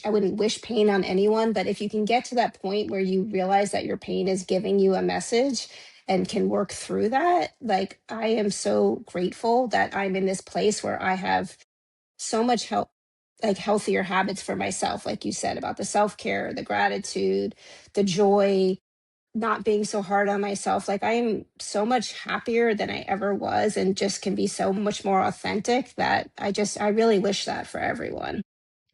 I wouldn't wish pain on anyone, but if you can get to that point where you realize that your pain is giving you a message and can work through that, like I am so grateful that I'm in this place where I have so much help, like healthier habits for myself, like you said about the self-care, the gratitude, the joy, not being so hard on myself. Like I am so much happier than I ever was and just can be so much more authentic that I really wish that for everyone.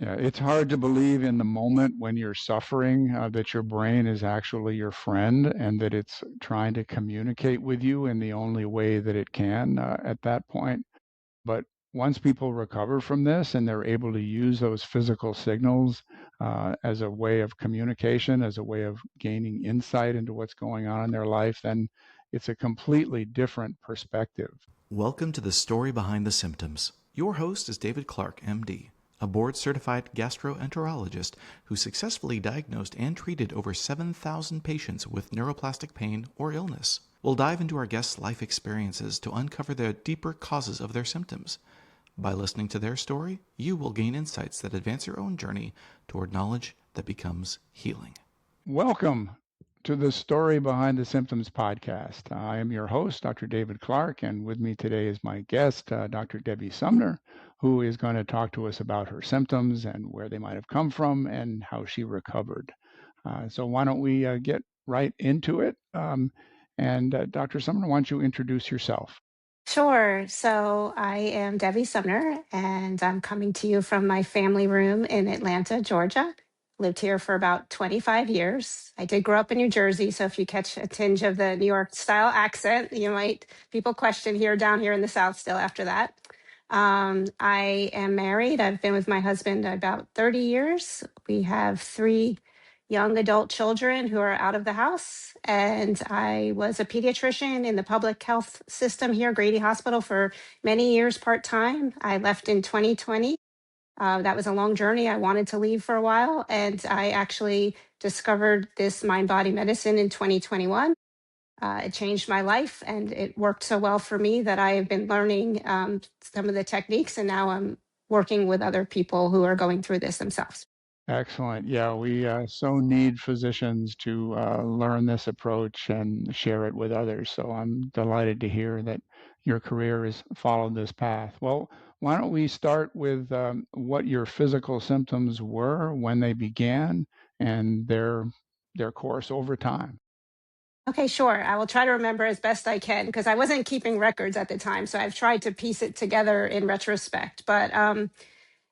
Yeah, it's hard to believe in the moment when you're suffering that your brain is actually your friend and that it's trying to communicate with you in the only way that it can at that point. But once people recover from this and they're able to use those physical signals as a way of communication, as a way of gaining insight into what's going on in their life, then it's a completely different perspective. Welcome to the story behind the symptoms. Your host is David Clark, MD, a board-certified gastroenterologist who successfully diagnosed and treated over 7,000 patients with neuroplastic pain or illness. We'll dive into our guests' life experiences to uncover the deeper causes of their symptoms. By listening to their story, you will gain insights that advance your own journey toward knowledge that becomes healing. Welcome to the Story Behind the Symptoms podcast. I am your host, Dr. David Clark, and with me today is my guest, Dr. Debbie Sumner, who is going to talk to us about her symptoms and where they might have come from and how she recovered. So why don't we get right into it? And Dr. Sumner, why don't you introduce yourself? Sure. So I am Debbie Sumner, and I'm coming to you from my family room in Atlanta, Georgia. Lived here for about 25 years. I did grow up in New Jersey, so if you catch a tinge of the New York style accent, people question here, down here in the South still after that. I am married. I've been with my husband about 30 years. We have three young adult children who are out of the house. And I was a pediatrician in the public health system here, Grady Hospital, for many years part time. I left in 2020. That was a long journey. I wanted to leave for a while. And I actually discovered this mind body medicine in 2021. It changed my life and it worked so well for me that I have been learning some of the techniques. And now I'm working with other people who are going through this themselves. Excellent. Yeah, we so need physicians to learn this approach and share it with others. So I'm delighted to hear that your career has followed this path. Well, why don't we start with what your physical symptoms were when they began and their course over time? Okay, sure. I will try to remember as best I can because I wasn't keeping records at the time. So I've tried to piece it together in retrospect.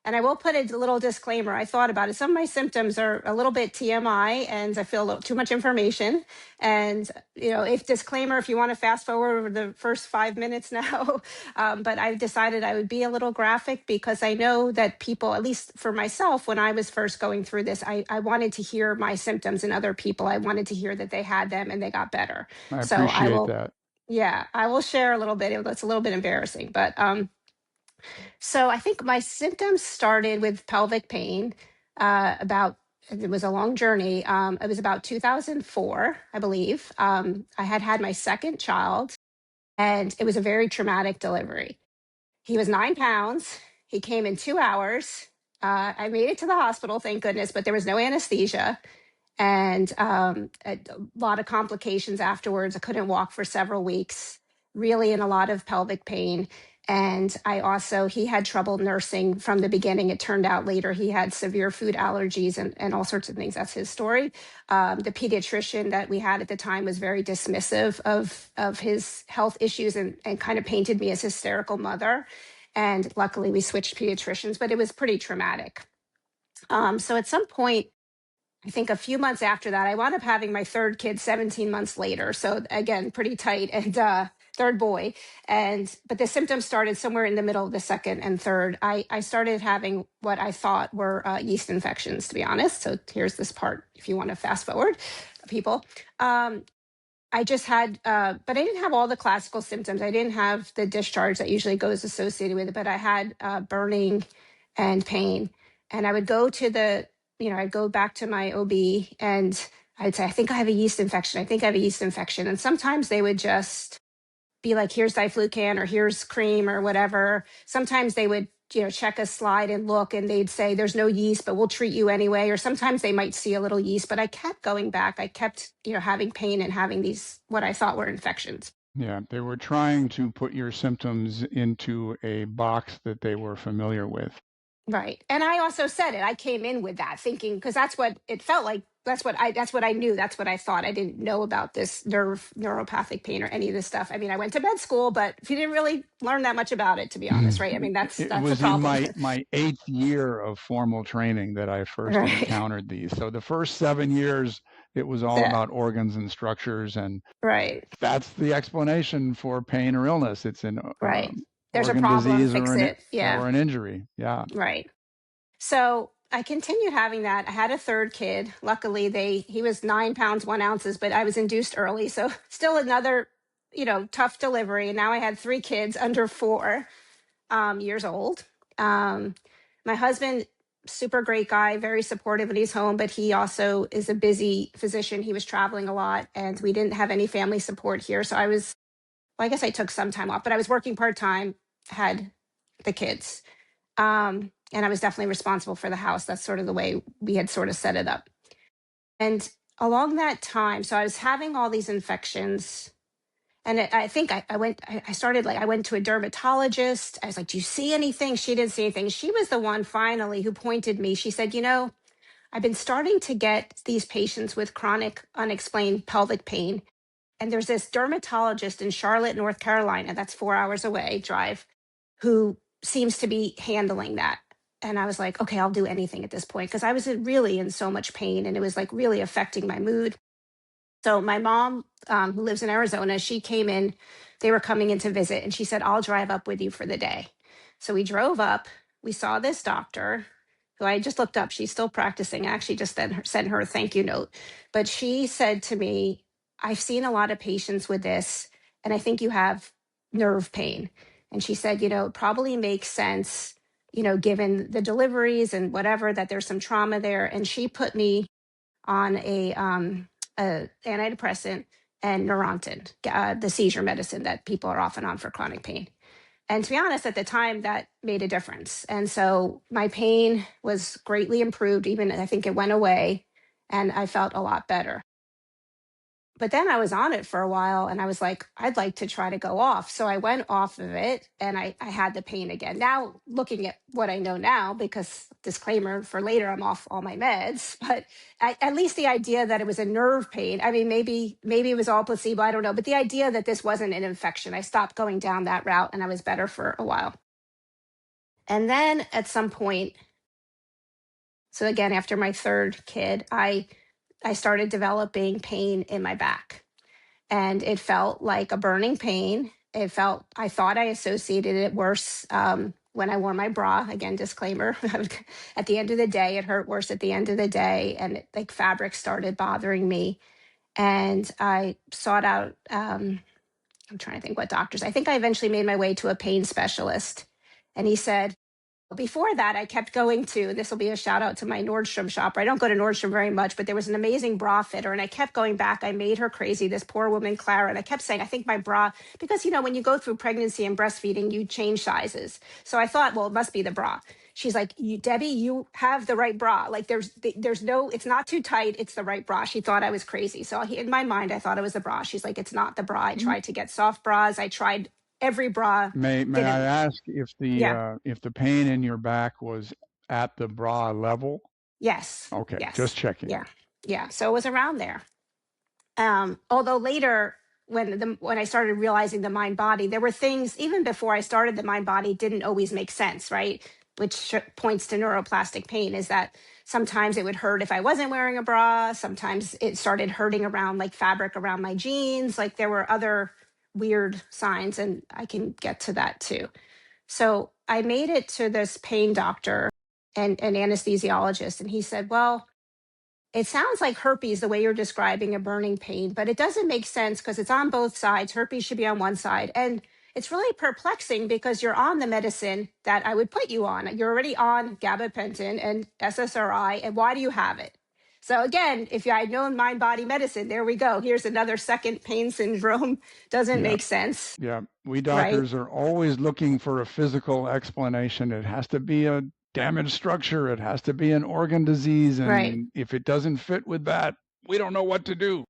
And I will put a little disclaimer. I thought about it. Some of my symptoms are a little bit TMI and I feel a little too much information. And, if disclaimer, if you want to fast forward the first 5 minutes now, but I've decided I would be a little graphic because I know that people, at least for myself, when I was first going through this, I wanted to hear my symptoms in other people. I wanted to hear that they had them and they got better. I So appreciate that. yeah, I will share a little bit. It's a little bit embarrassing, but, so I think my symptoms started with pelvic pain. It was a long journey. It was about 2004, I believe. I had had my second child, and it was a very traumatic delivery. He was 9 pounds. He came in 2 hours. I made it to the hospital, thank goodness, but there was no anesthesia and a lot of complications afterwards. I couldn't walk for several weeks, really in a lot of pelvic pain. And he had trouble nursing from the beginning. It turned out later he had severe food allergies and all sorts of things. That's his story. The pediatrician that we had at the time was very dismissive of his health issues and kind of painted me as hysterical mother. And luckily we switched pediatricians, but it was pretty traumatic. So at some point, I think a few months after that, I wound up having my third kid 17 months later. So again, pretty tight and third boy. But the symptoms started somewhere in the middle of the second and third. I started having what I thought were yeast infections, to be honest. So here's this part, if you want to fast forward, people. I just had, but I didn't have all the classical symptoms. I didn't have the discharge that usually goes associated with it, but I had burning and pain. And I would go to I'd go back to my OB and I'd say, I think I have a yeast infection. I think I have a yeast infection. And sometimes they would just be like, here's diflucan or here's cream or whatever. Sometimes they would check a slide and look, and they'd say, there's no yeast, but we'll treat you anyway. Or sometimes they might see a little yeast, but I kept going back. I kept, having pain and having these, what I thought were infections. Yeah, they were trying to put your symptoms into a box that they were familiar with. Right. And I also said it. I came in with that thinking, because that's what it felt like. That's what I knew. That's what I thought. I didn't know about this neuropathic pain or any of this stuff. I mean, I went to med school, but you didn't really learn that much about it, to be honest, right? I mean, that's It the was in problem. my 8th year of formal training that I first Right. encountered these. So the first 7 years, it was all Yeah. about organs and structures, and Right. that's the explanation for pain or illness. It's an Right. There's a organ problem, disease fix it. Yeah. or an injury. Yeah. Right. So I continued having that. I had a third kid. Luckily, he was 9 pounds 1 ounces, but I was induced early. So still another, tough delivery. And now I had 3 kids under 4 years old. My husband, super great guy, very supportive when he's home, but he also is a busy physician. He was traveling a lot, and we didn't have any family support here. So I guess I took some time off, but I was working part-time, had the kids. And I was definitely responsible for the house. That's sort of the way we had sort of set it up. And along that time, so I was having all these infections. And I think I went to a dermatologist. I was like, do you see anything? She didn't see anything. She was the one finally who pointed me. She said, I've been starting to get these patients with chronic unexplained pelvic pain. And there's this dermatologist in Charlotte, North Carolina, that's 4 hours away drive, who seems to be handling that. And I was like, okay, I'll do anything at this point, because I was really in so much pain, and it was like really affecting my mood. So my mom, who lives in Arizona, she came in, they were coming in to visit, and she said, I'll drive up with you for the day. So we drove up, we saw this doctor who I just looked up. She's still practicing. I actually just sent her a thank you note. But she said to me, I've seen a lot of patients with this, and I think you have nerve pain. And she said, it probably makes sense, given the deliveries and whatever, that there's some trauma there. And she put me on a antidepressant and Neurontin, the seizure medicine that people are often on for chronic pain. And to be honest, at the time, that made a difference. And so my pain was greatly improved. Even I think it went away, and I felt a lot better. But then I was on it for a while, and I was like, I'd like to try to go off. So I went off of it, and I had the pain again. Now, looking at what I know now, because disclaimer for later, I'm off all my meds, but at least the idea that it was a nerve pain. I mean, maybe it was all placebo, I don't know. But the idea that this wasn't an infection, I stopped going down that route, and I was better for a while. And then at some point, so again, after my third kid, I started developing pain in my back. And it felt like a burning pain. I thought I associated it worse when I wore my bra. Again, disclaimer, at the end of the day, it hurt worse at the end of the day. And like fabric started bothering me. And I sought out, I'm trying to think what doctors, I think I eventually made my way to a pain specialist. And he said, before that, I kept going to, and this will be a shout out to my Nordstrom shopper. I don't go to Nordstrom very much, but there was an amazing bra fitter, and I kept going back. I made her crazy, this poor woman, Clara. And I kept saying, I think my bra, because, when you go through pregnancy and breastfeeding, you change sizes. So I thought, well, it must be the bra. She's like, Debbie, you have the right bra. Like there's no, it's not too tight. It's the right bra. She thought I was crazy. So in my mind, I thought it was the bra. She's like, it's not the bra. I tried to get soft bras. I tried every bra. May I ask if Yeah. the pain in your back was at the bra level? Yes. Okay, Yes. just checking. Yeah. Yeah. So it was around there. Although later, when I started realizing the mind body, there were things even before I started the mind body didn't always make sense, right? Which points to neuroplastic pain, is that sometimes it would hurt if I wasn't wearing a bra. Sometimes it started hurting around like fabric around my jeans. Like there were other weird signs, and I can get to that too. So I made it to this pain doctor and an anesthesiologist, and he said, well, it sounds like herpes the way you're describing a burning pain, but it doesn't make sense because it's on both sides. Herpes should be on one side. And it's really perplexing because you're on the medicine that I would put you on. You're already on gabapentin and SSRI. And why do you have it? So again, if I had known mind body medicine, there we go. Here's another second pain syndrome. Doesn't Yeah. make sense, Yeah. We right? doctors are always looking for a physical explanation. It has to be a damaged structure. It has to be an organ disease. Right. And if it doesn't fit with that, we don't know what to do.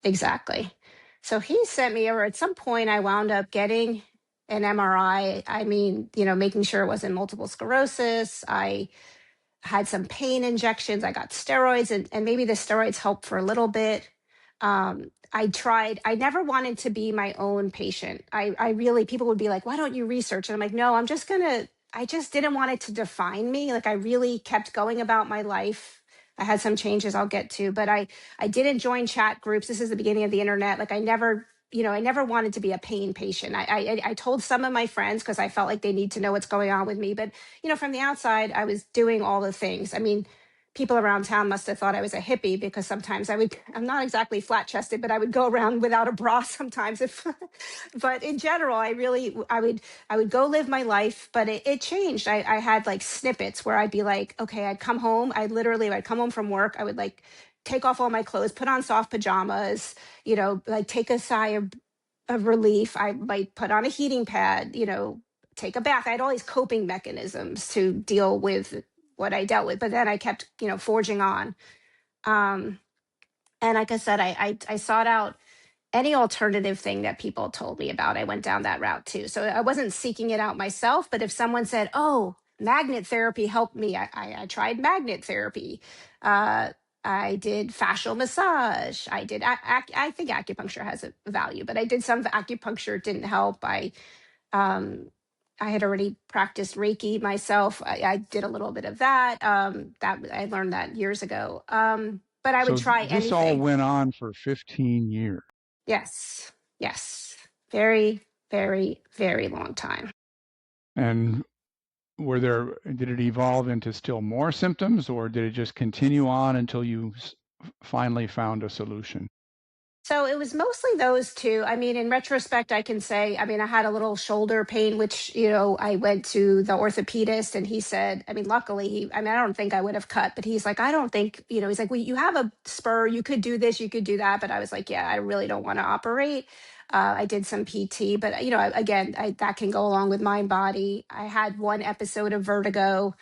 Exactly. So he sent me over. At some point, I wound up getting an MRI. I mean, making sure it wasn't multiple sclerosis. I had some pain injections. I got steroids, and maybe the steroids helped for a little bit. I never wanted to be my own patient. I really, people would be like, why don't you research? And I'm like, no, I just didn't want it to define me. Like I really kept going about my life. I had some changes I'll get to, but I didn't join chat groups. This is the beginning of the internet. Like I never wanted to be a pain patient. I told some of my friends because I felt like they need to know what's going on with me. But from the outside, I was doing all the things. I mean, people around town must have thought I was a hippie because sometimes I'm not exactly flat chested, but I would go around without a bra sometimes if, but in general, I would go live my life, but it changed. I had like snippets where I'd be like, okay, I'd come home. I'd come home from work. I would like take off all my clothes, put on soft pajamas, like take a sigh of relief. I might put on a heating pad, take a bath. I had all these coping mechanisms to deal with what I dealt with, but then I kept, forging on. Um, and like I said, I sought out any alternative thing that people told me about. I went down that route too. So I wasn't seeking it out myself, but if someone said, oh, magnet therapy helped me, I tried magnet therapy. I did fascial massage. I think acupuncture has a value, but I did some acupuncture. It didn't help. Um, I had already practiced Reiki myself. I did a little bit of that. That I learned that years ago. But I would So try this all anything. went on for 15 years. Yes. Yes. Very, very, very long time. And did it evolve into still more symptoms, or did it just continue on until you finally found a solution? So it was mostly those two. I mean, in retrospect, I can say, I mean, I had a little shoulder pain, which, I went to the orthopedist and he said, I mean, luckily I don't think I would have cut, but he's like, I don't think, he's like, well, you have a spur, you could do this, you could do that. But I was like, yeah, I really don't want to operate. I did some PT, but, again, that can go along with mind body. I had one episode of vertigo.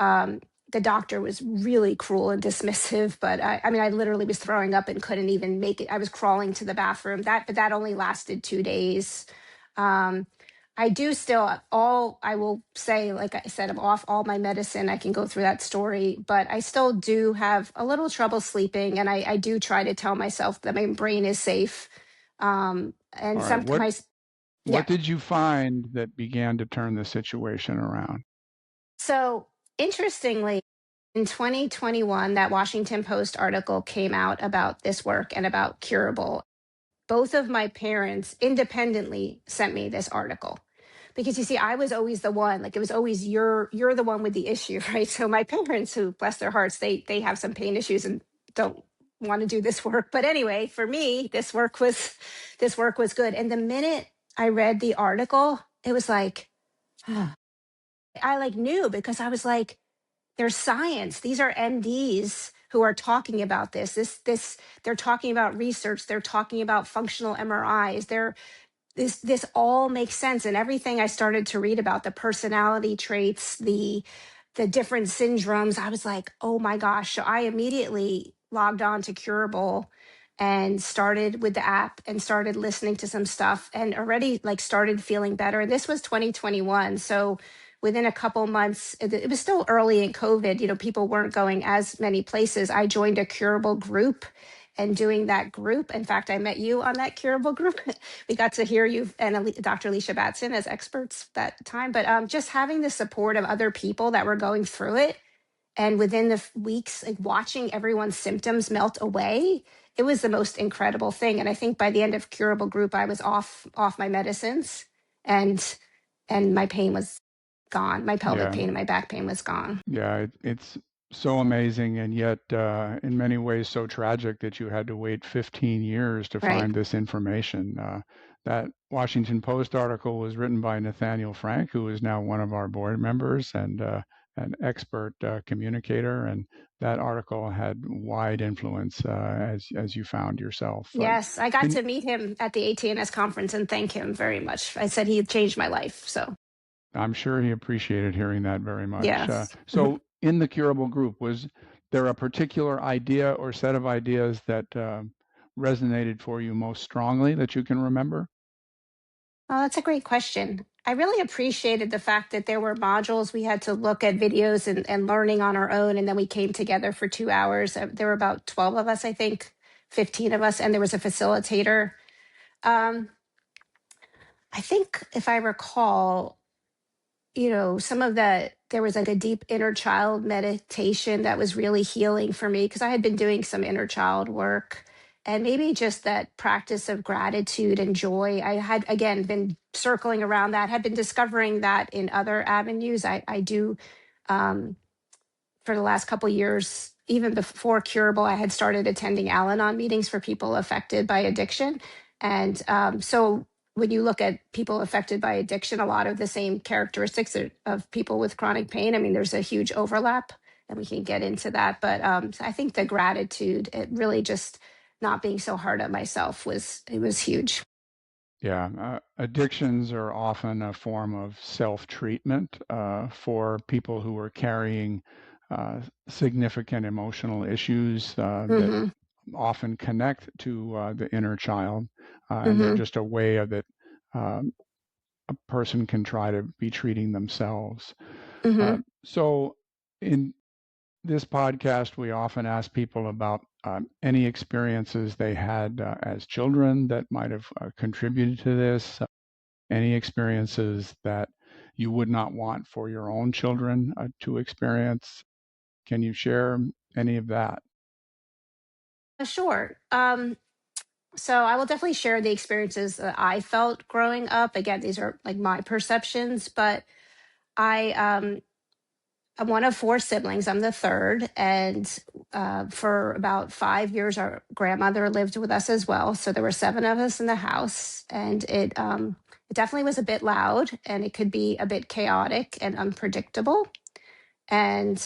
Um, the doctor was really cruel and dismissive, but I literally was throwing up and couldn't even make it. I was crawling to the bathroom. But that only lasted 2 days. Um, I do still I will say, like I said, I'm off all my medicine. I can go through that story, but I still do have a little trouble sleeping. And I do try to tell myself that my brain is safe. And All right. yeah. What did you find that began to turn the situation around? So interestingly, in 2021, that Washington Post article came out about this work and about curable. Both of my parents independently sent me this article because you see, I was always the one, like it was always you're the one with the issue, right? So my parents, who bless their hearts, they have some pain issues and don't want to do this work. But anyway, for me, this work was good. And the minute I read the article, it was like, I like knew because I was like, there's science. These are MDs who are talking about this. They're talking about research. They're talking about functional MRIs. This all makes sense. And everything I started to read about the personality traits, the different syndromes, I was like, oh my gosh. So I immediately logged on to Curable and started with the app and started listening to some stuff and already like started feeling better. And this was 2021. So within a couple months, it was still early in COVID, people weren't going as many places. I joined a Curable group and doing that group. In fact, I met you on that Curable group. We got to hear you and Dr. Alicia Batson as experts that time. But just having the support of other people that were going through it, and within the weeks, like watching everyone's symptoms melt away, it was the most incredible thing. And I think by the end of Curable group, I was off my medicines, and my pain was gone. My pelvic Yeah. pain and my back pain was gone. Yeah. It's so amazing, and yet in many ways so tragic that you had to wait 15 years to Right. find this information. That Washington Post article was written by Nathaniel Frank, who is now one of our board members and an expert communicator. And that article had wide influence as you found yourself. Yes, I got Can to meet him at the ATNS conference and thank him very much. I said he changed my life. So, I'm sure he appreciated hearing that very much. yes. So, in the curable group, was there a particular idea or set of ideas that resonated for you most strongly that you can remember? Oh, that's a great question. I really appreciated the fact that there were modules we had to look at videos and learning on our own. And then we came together for 2 hours. There were about 12 of us, I think, 15 of us, and there was a facilitator. Um, I think if I recall, some of that, there was like a deep inner child meditation that was really healing for me because I had been doing some inner child work, and maybe just that practice of gratitude and joy. I had, again, been circling around that, had been discovering that in other avenues. I do. Um, for the last couple of years, even before Curable, I had started attending Al-Anon meetings for people affected by addiction. And so when you look at people affected by addiction, a lot of the same characteristics of people with chronic pain. I mean, there's a huge overlap, and we can get into that. But so I think the gratitude, it really just not being so hard on myself was huge. Yeah, addictions are often a form of self-treatment for people who are carrying significant emotional issues that Mm-hmm. often connect to the inner child, and they're Mm-hmm. just a way of it. Um, a person can try to be treating themselves. Mm-hmm. So, in this podcast, we often ask people about any experiences they had as children that might have contributed to this, any experiences that you would not want for your own children to experience. Can you share any of that? Sure. So I will definitely share the experiences that I felt growing up. Again, these are like my perceptions, but I I'm one of four siblings. I'm the third, and for about 5 years, our grandmother lived with us as well. So there were seven of us in the house, and it definitely was a bit loud, and it could be a bit chaotic and unpredictable. And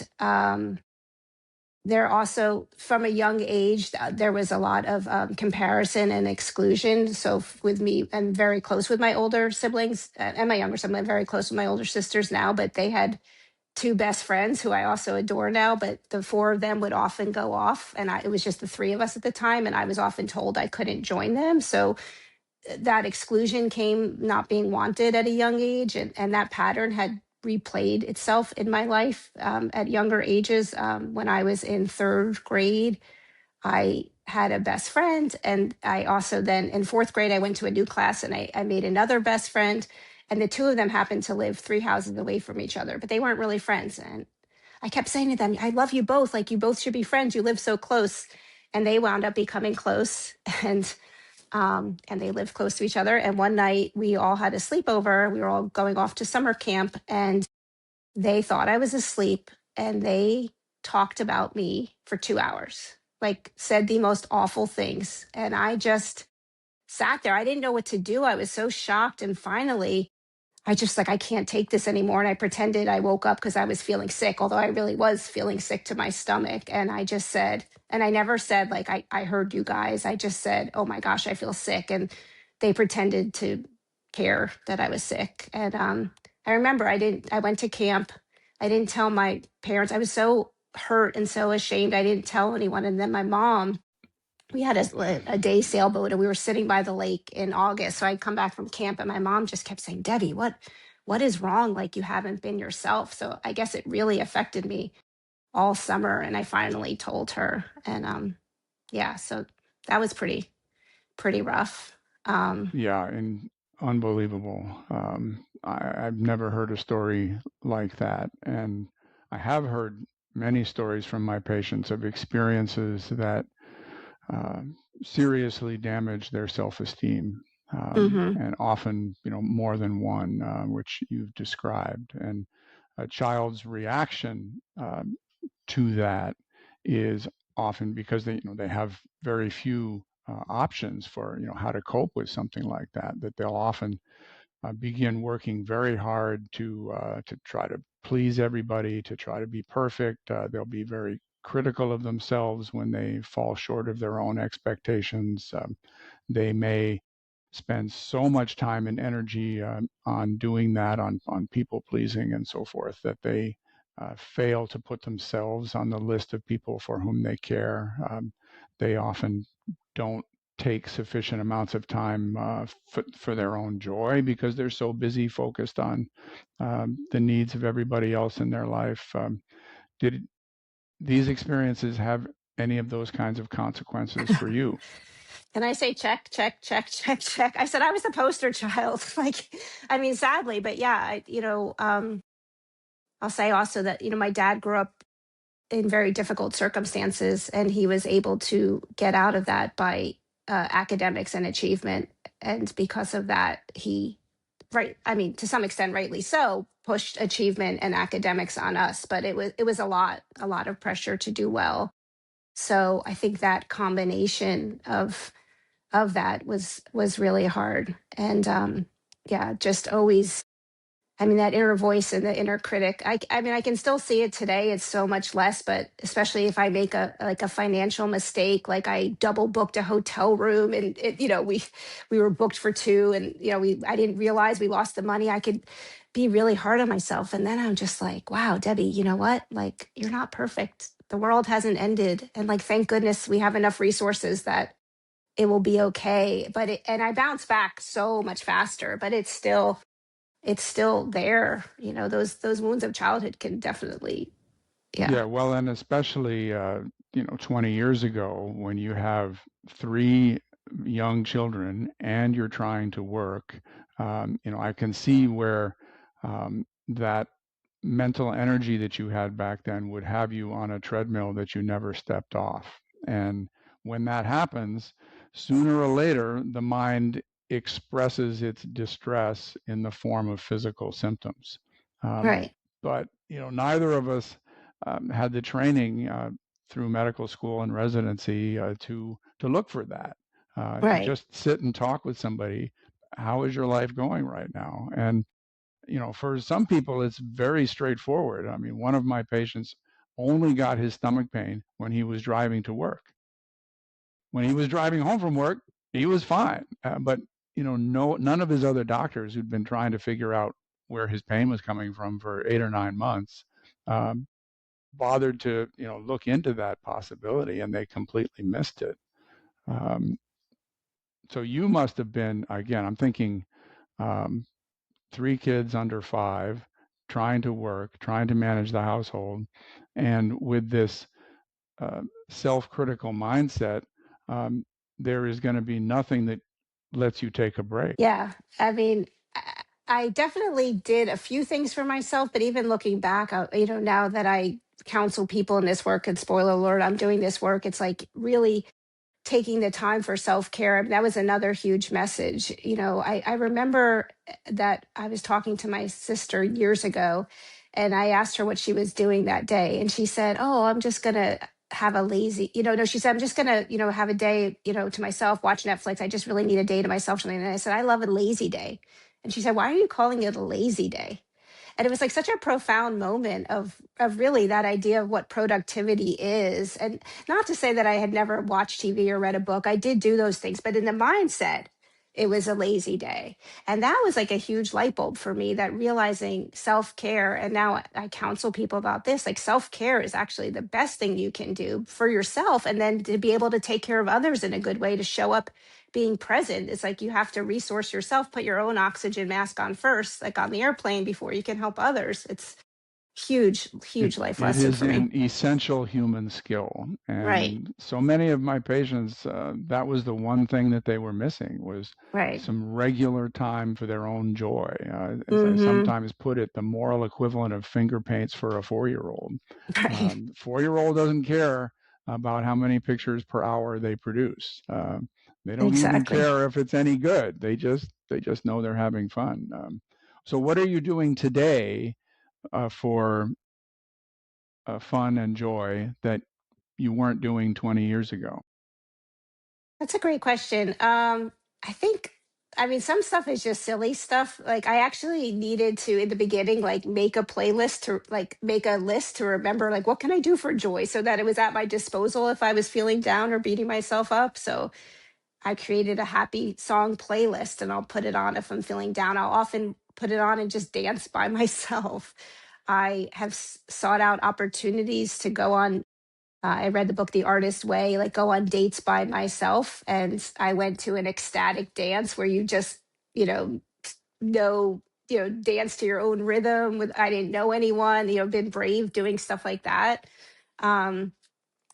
there also, from a young age, there was a lot of comparison and exclusion. So with me, I'm very close with my older siblings and my younger sibling. I'm very close with my older sisters now, but they had two best friends who I also adore now. But the four of them would often go off, and it was just the three of us at the time, and I was often told I couldn't join them. So that exclusion came not being wanted at a young age, and that pattern had replayed itself in my life at younger ages. When I was in third grade, I had a best friend, and I also then in fourth grade I went to a new class, and I made another best friend, and the two of them happened to live three houses away from each other, but they weren't really friends. And I kept saying to them, I love you both, like you both should be friends, you live so close. And they wound up becoming close, and they lived close to each other. And one night we all had a sleepover. We were all going off to summer camp, and they thought I was asleep, and they talked about me for 2 hours, like said the most awful things. And I just sat there. I didn't know what to do. I was so shocked. And finally, I just like, I can't take this anymore. And I pretended I woke up because I was feeling sick, although I really was feeling sick to my stomach. And I just said, and I never said, like, I heard you guys. I just said, oh my gosh, I feel sick. And they pretended to care that I was sick. And I remember I went to camp. I didn't tell my parents. I was so hurt and so ashamed. I didn't tell anyone. And then my mom, we had a day sailboat, and we were sitting by the lake in August. So I'd come back from camp, and my mom just kept saying, Debbie, what is wrong? Like, you haven't been yourself. So I guess it really affected me all summer. And I finally told her. And yeah, so that was pretty rough. Yeah, and unbelievable. I've never heard a story like that. And I have heard many stories from my patients of experiences that uh, seriously damage their self-esteem, Hmm. and often, more than one, which you've described. And a child's reaction to that is often because they have very few options for how to cope with something like that. That they'll often begin working very hard to try to please everybody, to try to be perfect. They'll be very critical of themselves when they fall short of their own expectations. They may spend so much time and energy on doing that, on people pleasing and so forth, that they fail to put themselves on the list of people for whom they care. They often don't take sufficient amounts of time for their own joy because they're so busy focused on the needs of everybody else in their life. Did these experiences have any of those kinds of consequences for you? And I say check, check, check, check, check. I said I was the poster child. Like, I mean, sadly, but yeah, I'll say also that, my dad grew up in very difficult circumstances, and he was able to get out of that by academics and achievement. And because of that, he, right, I mean, to some extent, rightly so, pushed achievement and academics on us. But it was a lot of pressure to do well. So I think that combination of that was really hard. And yeah, just always, I mean, that inner voice and the inner critic, I mean, I can still see it today. It's so much less, but especially if I make a financial mistake, like I double booked a hotel room, and we were booked for two, and I didn't realize we lost the money. I could be really hard on myself. And then I'm just like, wow, Debbie, you know what? Like, you're not perfect. The world hasn't ended. And like, thank goodness we have enough resources that it will be okay. And I bounce back so much faster, but it's still there. Those wounds of childhood can definitely, yeah. Yeah, well, and especially 20 years ago when you have three young children and you're trying to work, I can see where that mental energy that you had back then would have you on a treadmill that you never stepped off. And when that happens, sooner or later, the mind expresses its distress in the form of physical symptoms. Um, Right, but neither of us had the training through medical school and residency to look for that, to right. just sit and talk with somebody. How is your life going right now? And for some people, it's very straightforward. I mean, one of my patients only got his stomach pain when he was driving to work. When he was driving home from work, he was fine. But none of his other doctors who'd been trying to figure out where his pain was coming from for 8 or 9 months um, bothered to look into that possibility, and they completely missed it. Um, so you must have been, again, I'm thinking, um, 3 kids under 5, trying to work, trying to manage the household, and with this self-critical mindset, um, there is going to be nothing that lets you take a break. Yeah. I mean, I definitely did a few things for myself, but even looking back, now that I counsel people in this work, and spoiler alert, I'm doing this work, it's like really taking the time for self-care. I mean, that was another huge message. I remember that I was talking to my sister years ago, and I asked her what she was doing that day. And she said, oh, I'm just going to have a lazy, no, she said, I'm just going to, have a day, to myself, watch Netflix. I just really need a day to myself. Something. And I said, I love a lazy day. And she said, why are you calling it a lazy day? And it was like such a profound moment of really that idea of what productivity is. And not to say that I had never watched TV or read a book, I did do those things, but in the mindset, it was a lazy day. And that was like a huge light bulb for me, that realizing self-care. And now I counsel people about this, like self-care is actually the best thing you can do for yourself, and then to be able to take care of others in a good way, to show up being present. It's like you have to resource yourself, put your own oxygen mask on first, like on the airplane, before you can help others. It's huge, It huge life it lesson is for me. an essential human skill, Right, and so many of my patients, that was the one thing that they were missing, was right. some regular time for their own joy. As I Mm-hmm. sometimes put it, the moral equivalent of finger paints for a 4-year-old. Right. 4-year-old doesn't care about how many pictures per hour they produce. They don't even Exactly. care if it's any good. They just know they're having fun. So, what are you doing today for fun and joy that you weren't doing 20 years ago? That's a great question. I think I mean, some stuff is just silly stuff. Like I actually needed to, in the beginning, like make a playlist to like make a list to remember, like, what can I do for joy so that it was at my disposal if I was feeling down or beating myself up. So I created a happy song playlist and I'll put it on if I'm feeling down. I'll often put it on and just dance by myself. I have sought out opportunities to go on. I read the book The Artist Way, like go on dates by myself. And I went to an ecstatic dance where you just, you know, dance to your own rhythm with, I didn't know anyone, been brave doing stuff like that. Um,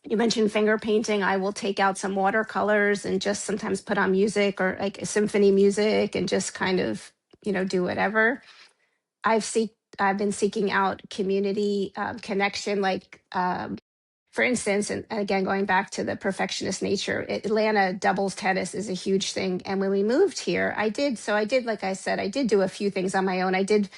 you mentioned finger painting. I will take out some watercolors and just sometimes put on music or like symphony music and just kind of, do whatever. I've been seeking out community connection, like for instance, and again, going back to the perfectionist nature, Atlanta doubles tennis is a huge thing. And when we moved here, like I said, I did do a few things on my own. I did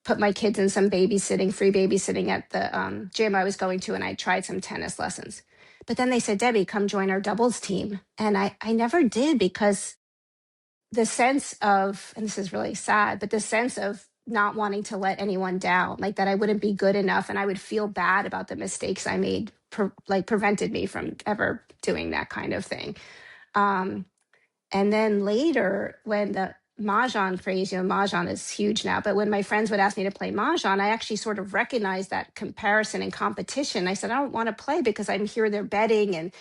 put my kids in some babysitting, free babysitting at the gym I was going to, and I tried some tennis lessons. But then they said, Debbie, come join our doubles team. And I never did because the sense of, and this is really sad, but the sense of not wanting to let anyone down, like that I wouldn't be good enough and I would feel bad about the mistakes I made, prevented me from ever doing that kind of thing. And then later, when the Mahjong craze, Mahjong is huge now, but when my friends would ask me to play Mahjong, I actually sort of recognized that comparison and competition. I said, I don't want to play because I'm here, they're betting. And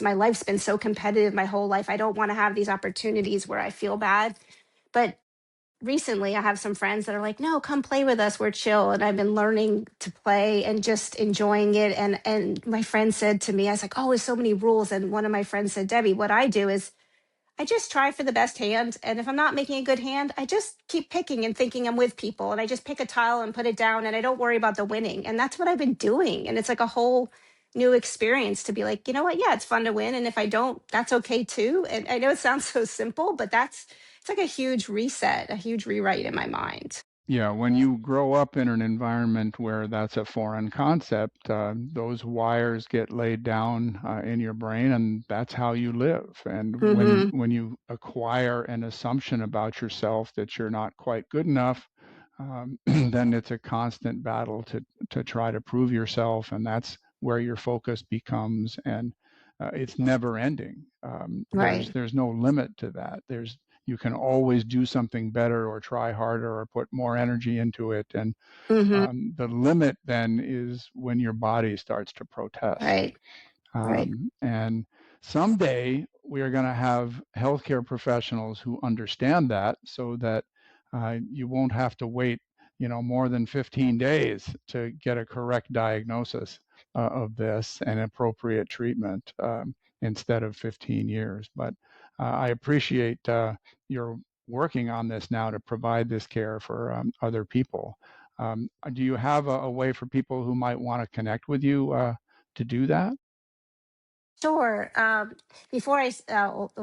my life's been so competitive my whole life. I don't want to have these opportunities where I feel bad. But recently I have some friends that are like, no, come play with us. We're chill. And I've been learning to play and just enjoying it. And my friend said to me, I was like, oh, there's so many rules. And one of my friends said, Debbie, what I do is I just try for the best hand. And if I'm not making a good hand, I just keep picking and thinking I'm with people. And I just pick a tile and put it down and I don't worry about the winning. And that's what I've been doing. And it's like a whole new experience to be like, you know what? Yeah, it's fun to win. And if I don't, that's okay too. And I know it sounds so simple, but it's like a huge reset, a huge rewrite in my mind. Yeah, when you grow up in an environment where that's a foreign concept, those wires get laid down in your brain, and that's how you live. And Mm-hmm. when you acquire an assumption about yourself that you're not quite good enough, then it's a constant battle to try to prove yourself, and that's where your focus becomes, and it's never ending. Right. There's no limit to that. You can always do something better or try harder or put more energy into it. And Mm-hmm. the limit then is when your body starts to protest. Right. Right. And someday we are going to have healthcare professionals who understand that so that you won't have to wait, more than 15 days to get a correct diagnosis of this and appropriate treatment instead of 15 years. But I appreciate your working on this now to provide this care for other people. Do you have a way for people who might want to connect with you to do that? Sure. Before I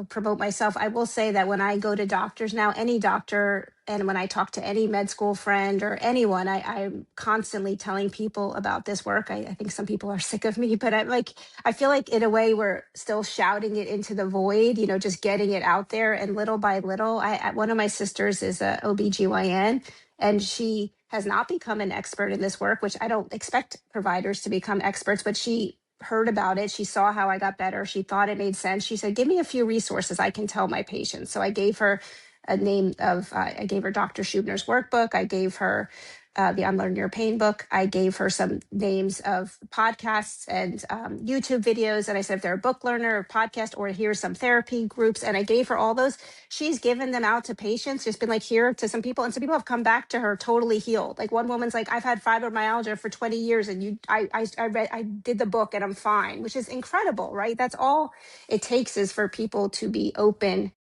promote myself, I will say that when I go to doctors now, any doctor, and when I talk to any med school friend or anyone, I'm constantly telling people about this work. I think some people are sick of me, but I feel like in a way we're still shouting it into the void, just getting it out there. And little by little, one of my sisters is a OBGYN, and she has not become an expert in this work, which I don't expect providers to become experts, but she heard about it. She saw how I got better. She thought it made sense. She said, give me a few resources I can tell my patients. So I gave her I gave her Dr. Schubner's workbook. I gave her the Unlearn Your Pain book. I gave her some names of podcasts and YouTube videos. And I said, if they're a book learner or podcast, or here's some therapy groups. And I gave her all those. She's given them out to patients, just been like, here to some people. And some people have come back to her totally healed. Like one woman's like, I've had fibromyalgia for 20 years and I did the book and I'm fine, which is incredible, right? That's all it takes is for people to be open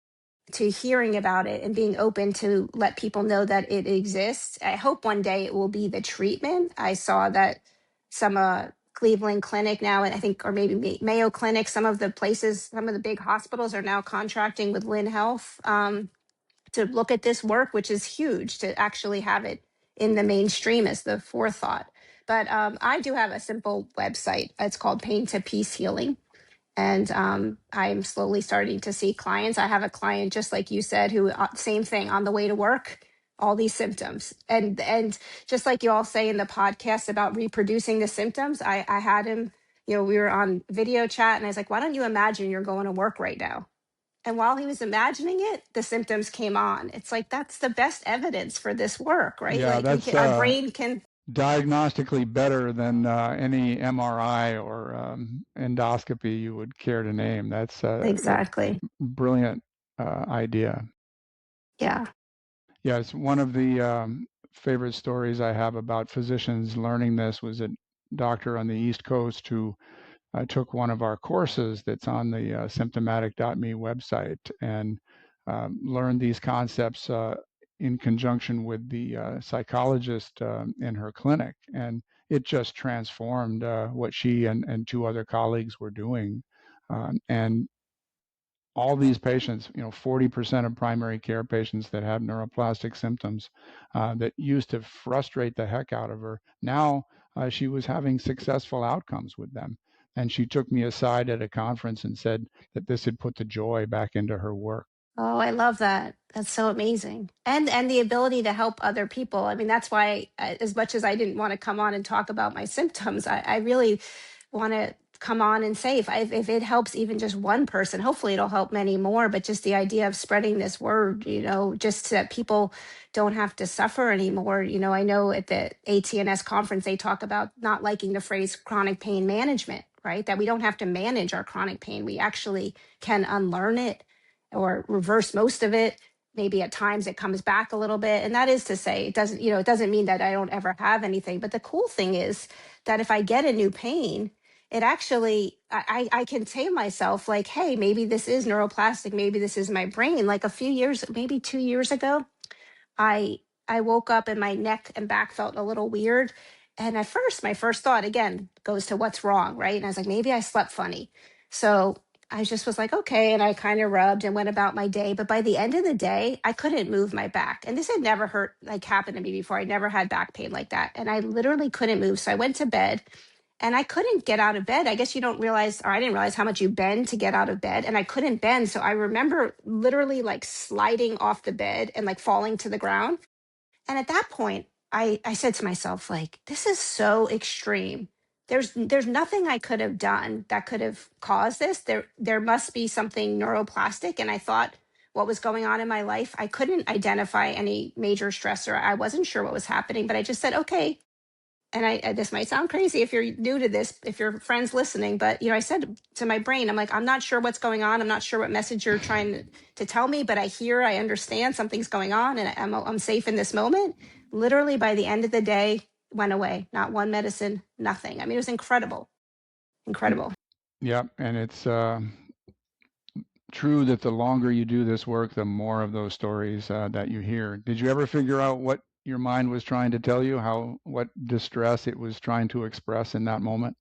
to hearing about it and being open to let people know that it exists. I hope one day it will be the treatment. I saw that some Cleveland Clinic now, and I think, or maybe Mayo Clinic, some of the places, some of the big hospitals are now contracting with Lynn Health to look at this work, which is huge to actually have it in the mainstream as the forethought. But I do have a simple website. It's called Pain to Peace Healing. And I'm slowly starting to see clients. I have a client, just like you said, who same thing, on the way to work, all these symptoms. And just like you all say in the podcast about reproducing the symptoms, I had him, we were on video chat, and I was like, why don't you imagine you're going to work right now? And while he was imagining it, the symptoms came on. It's like, that's the best evidence for this work, right? Yeah, Like that's our brain can. diagnostically better than any MRI or endoscopy you would care to name. That's a Exactly. brilliant idea. Yeah. Yes, one of the favorite stories I have about physicians learning this was a doctor on the East Coast who took one of our courses that's on the symptomatic.me website and learned these concepts in conjunction with the psychologist in her clinic. And it just transformed what she and two other colleagues were doing. And all these patients, 40% of primary care patients that have neuroplastic symptoms that used to frustrate the heck out of her, now she was having successful outcomes with them. And she took me aside at a conference and said that this had put the joy back into her work. Oh, I love that. That's so amazing. And the ability to help other people. I mean, that's why, as much as I didn't want to come on and talk about my symptoms, I really want to come on and say, if it helps even just one person, hopefully it'll help many more. But just the idea of spreading this word, just so that people don't have to suffer anymore. I know at the ATNS conference, they talk about not liking the phrase chronic pain management, right? That we don't have to manage our chronic pain. We actually can unlearn it or reverse most of it. Maybe at times it comes back a little bit. And that is to say, it doesn't mean that I don't ever have anything. But the cool thing is that if I get a new pain, it actually, I can say to myself, like, hey, maybe this is neuroplastic. Maybe this is my brain. Like a few years, maybe 2 years ago, I I woke up and my neck and back felt a little weird. And at first, my first thought again goes to what's wrong, right? And I was like, maybe I slept funny. So I just was like, okay. And I kind of rubbed and went about my day. But by the end of the day, I couldn't move my back. And this had never happened to me before. I never had back pain like that. And I literally couldn't move. So I went to bed and I couldn't get out of bed. I guess you don't realize, or I didn't realize how much you bend to get out of bed. And I couldn't bend. So I remember literally like sliding off the bed and like falling to the ground. And at that point, I said to myself, like, this is so extreme. There's nothing I could have done that could have caused this. There must be something neuroplastic. And I thought what was going on in my life. I couldn't identify any major stressor. I wasn't sure what was happening, but I just said, okay. And this might sound crazy if you're new to this, if your friends listening, but I said to my brain, I'm like, I'm not sure what's going on. I'm not sure what message you're trying to tell me, but I understand something's going on, and I'm safe in this moment. Literally by the end of the day, went away. Not one medicine, nothing. I mean, it was incredible, incredible. Yep, and it's true that the longer you do this work, the more of those stories that you hear. Did you ever figure out what your mind was trying to tell you, what distress it was trying to express in that moment?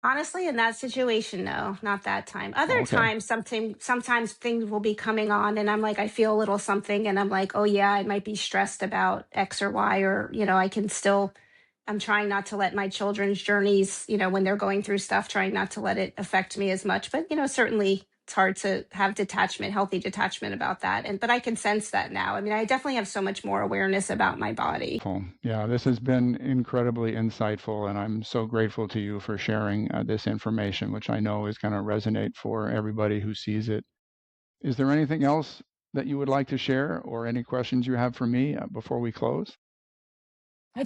Honestly, in that situation, no, not that time. Other Okay. times, sometimes things will be coming on, and I'm like, I feel a little something, and I'm like, oh yeah, I might be stressed about X or Y, or I can still. I'm trying not to let my children's journeys, when they're going through stuff, trying not to let it affect me as much. But certainly it's hard to have detachment, healthy detachment about that. But I can sense that now. I mean, I definitely have so much more awareness about my body. Yeah, this has been incredibly insightful, and I'm so grateful to you for sharing this information, which I know is going to resonate for everybody who sees it. Is there anything else that you would like to share or any questions you have for me before we close? I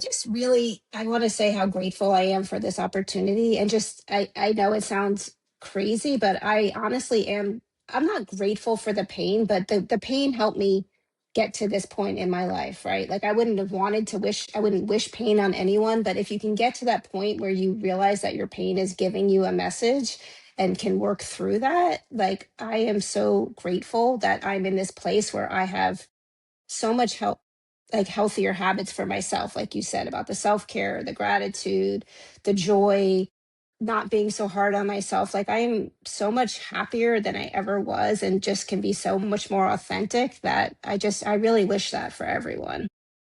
want to say how grateful I am for this opportunity. And I know it sounds crazy, but I honestly am. I'm not grateful for the pain, but the pain helped me get to this point in my life, right? Like I wouldn't wish pain on anyone, but if you can get to that point where you realize that your pain is giving you a message and can work through that, like I am so grateful that I'm in this place where I have so much help, like healthier habits for myself, like you said, about the self-care, the gratitude, the joy, not being so hard on myself. Like I am so much happier than I ever was, and just can be so much more authentic, that I really wish that for everyone.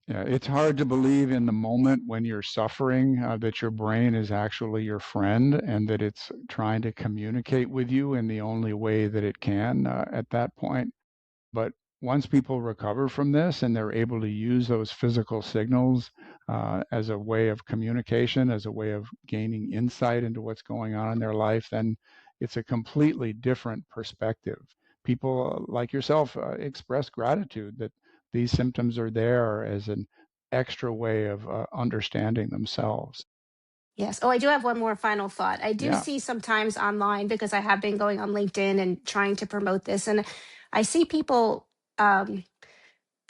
Yeah, it's hard to believe in the moment when you're suffering that your brain is actually your friend and that it's trying to communicate with you in the only way that it can at that point. But once people recover from this and they're able to use those physical signals as a way of communication, as a way of gaining insight into what's going on in their life, then it's a completely different perspective. People like yourself express gratitude that these symptoms are there as an extra way of understanding themselves. Yes. Oh, I do have one more final thought. I do Yeah. see sometimes online, because I have been going on LinkedIn and trying to promote this, and I see people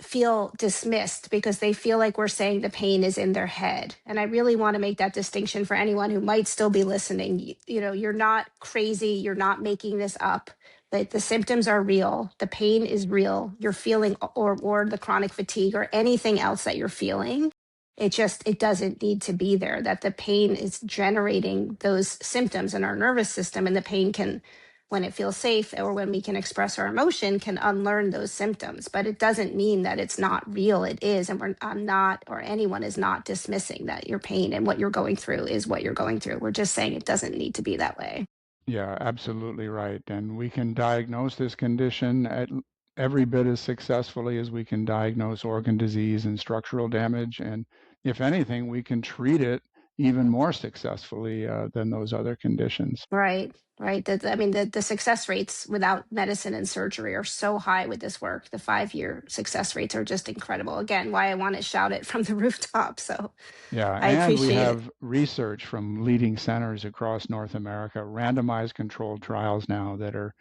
feel dismissed because they feel like we're saying the pain is in their head. And I really want to make that distinction for anyone who might still be listening. You know, you're not crazy, you're not making this up. The symptoms are real, the pain is real. You're feeling, or the chronic fatigue or anything else that you're feeling. It doesn't need to be there. That the pain is generating those symptoms in our nervous system, and the pain can, when it feels safe or when we can express our emotion, can unlearn those symptoms. But it doesn't mean that it's not real. It is. And I'm not, or anyone is not dismissing that your pain and what you're going through is what you're going through. We're just saying it doesn't need to be that way. Yeah, absolutely right. And we can diagnose this condition at every bit as successfully as we can diagnose organ disease and structural damage. And if anything, we can treat it even more successfully than those other conditions. Right. Right. The success rates without medicine and surgery are so high with this work. The 5-year success rates are just incredible. Again, why I want to shout it from the rooftop. So Yeah, I and we appreciate it. have research from leading centers across North America, randomized controlled trials now that are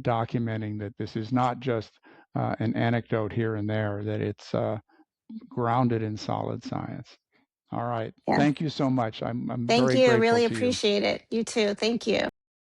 documenting that this is not just an anecdote here and there, that it's grounded in solid science. All right. Yeah. Thank you so much. I'm Thank very you. grateful Really to you. appreciate it. You too. Thank you.